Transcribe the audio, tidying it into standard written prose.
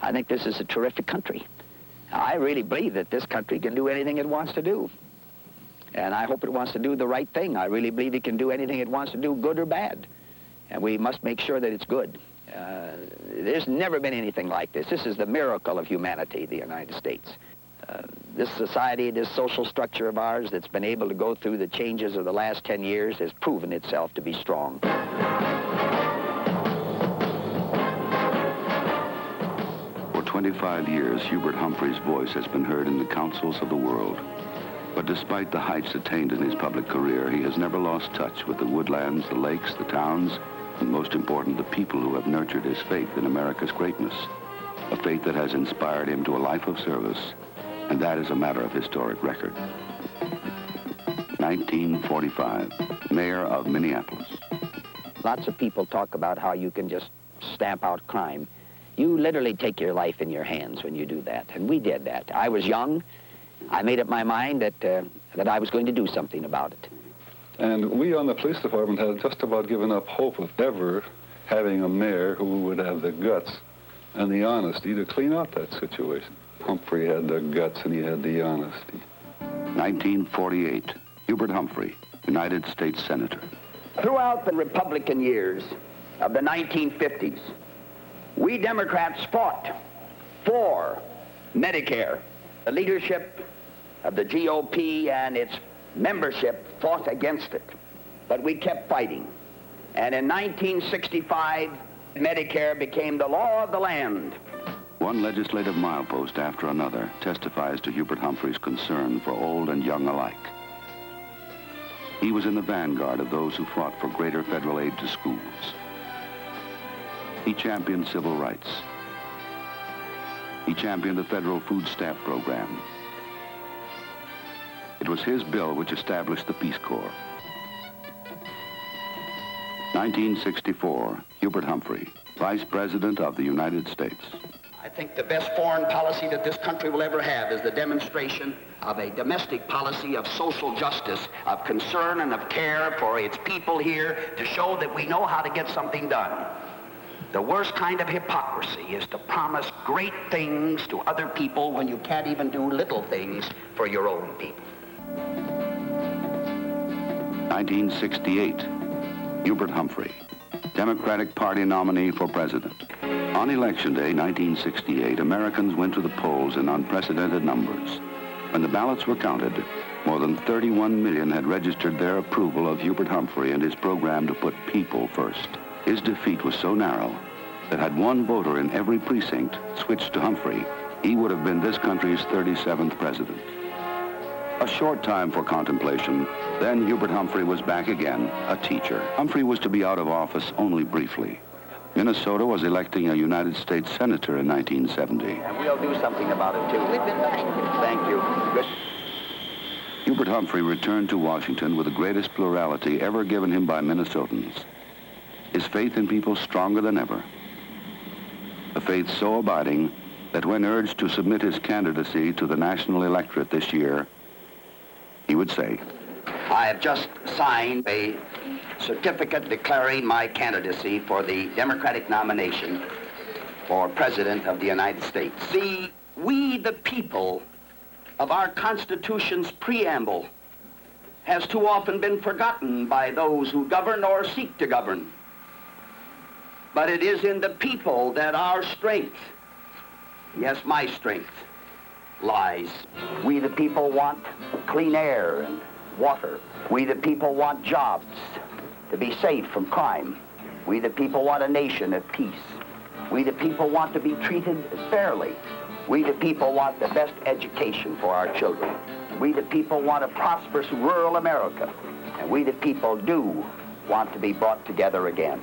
I think this is a terrific country. I really believe that this country can do anything it wants to do. And I hope it wants to do the right thing. I really believe it can do anything it wants to do, good or bad. And we must make sure that it's good. There's never been anything like this. This is the miracle of humanity, the United States. This society, this social structure of ours that's been able to go through the changes of the last 10 years has proven itself to be strong. For 25 years, Hubert Humphrey's voice has been heard in the councils of the world. But despite the heights attained in his public career, he has never lost touch with the woodlands, the lakes, the towns, and most important, the people who have nurtured his faith in America's greatness. A faith that has inspired him to a life of service, and that is a matter of historic record. 1945, Mayor of Minneapolis. Lots of people talk about how you can just stamp out crime. You literally take your life in your hands when you do that, and we did that. I was young. I made up my mind that I was going to do something about it. And we on the police department had just about given up hope of ever having a mayor who would have the guts and the honesty to clean up that situation. Humphrey had the guts and he had the honesty. 1948, Hubert Humphrey, United States Senator. Throughout the Republican years of the 1950s, we Democrats fought for Medicare. The leadership of the GOP and its membership fought against it, but we kept fighting. And in 1965, Medicare became the law of the land. One legislative milepost after another testifies to Hubert Humphrey's concern for old and young alike. He was in the vanguard of those who fought for greater federal aid to schools. He championed civil rights. He championed the federal food stamp program. It was his bill which established the Peace Corps. 1964, Hubert Humphrey, Vice President of the United States. I think the best foreign policy that this country will ever have is the demonstration of a domestic policy of social justice, of concern and of care for its people here, to show that we know how to get something done. The worst kind of hypocrisy is to promise great things to other people when you can't even do little things for your own people. 1968, Hubert Humphrey, Democratic Party nominee for president. On Election Day, 1968, Americans went to the polls in unprecedented numbers. When the ballots were counted, more than 31 million had registered their approval of Hubert Humphrey and his program to put people first. His defeat was so narrow that had one voter in every precinct switched to Humphrey, he would have been this country's 37th president. A short time for contemplation, then Hubert Humphrey was back again, a teacher. Humphrey was to be out of office only briefly. Minnesota was electing a United States Senator in 1970. And we'll do something about it, too. We've been Thank you. Good. Hubert Humphrey returned to Washington with the greatest plurality ever given him by Minnesotans. His faith in people stronger than ever. A faith so abiding that when urged to submit his candidacy to the national electorate this year, he would say, I have just signed a certificate declaring my candidacy for the Democratic nomination for President of the United States. See, we the people of our Constitution's preamble has too often been forgotten by those who govern or seek to govern. But it is in the people that our strength, yes, my strength, lies. We the people want clean air and water. We the people want jobs to be safe from crime. We the people want a nation at peace. We the people want to be treated fairly. We the people want the best education for our children. We the people want a prosperous rural America. And we the people do want to be brought together again.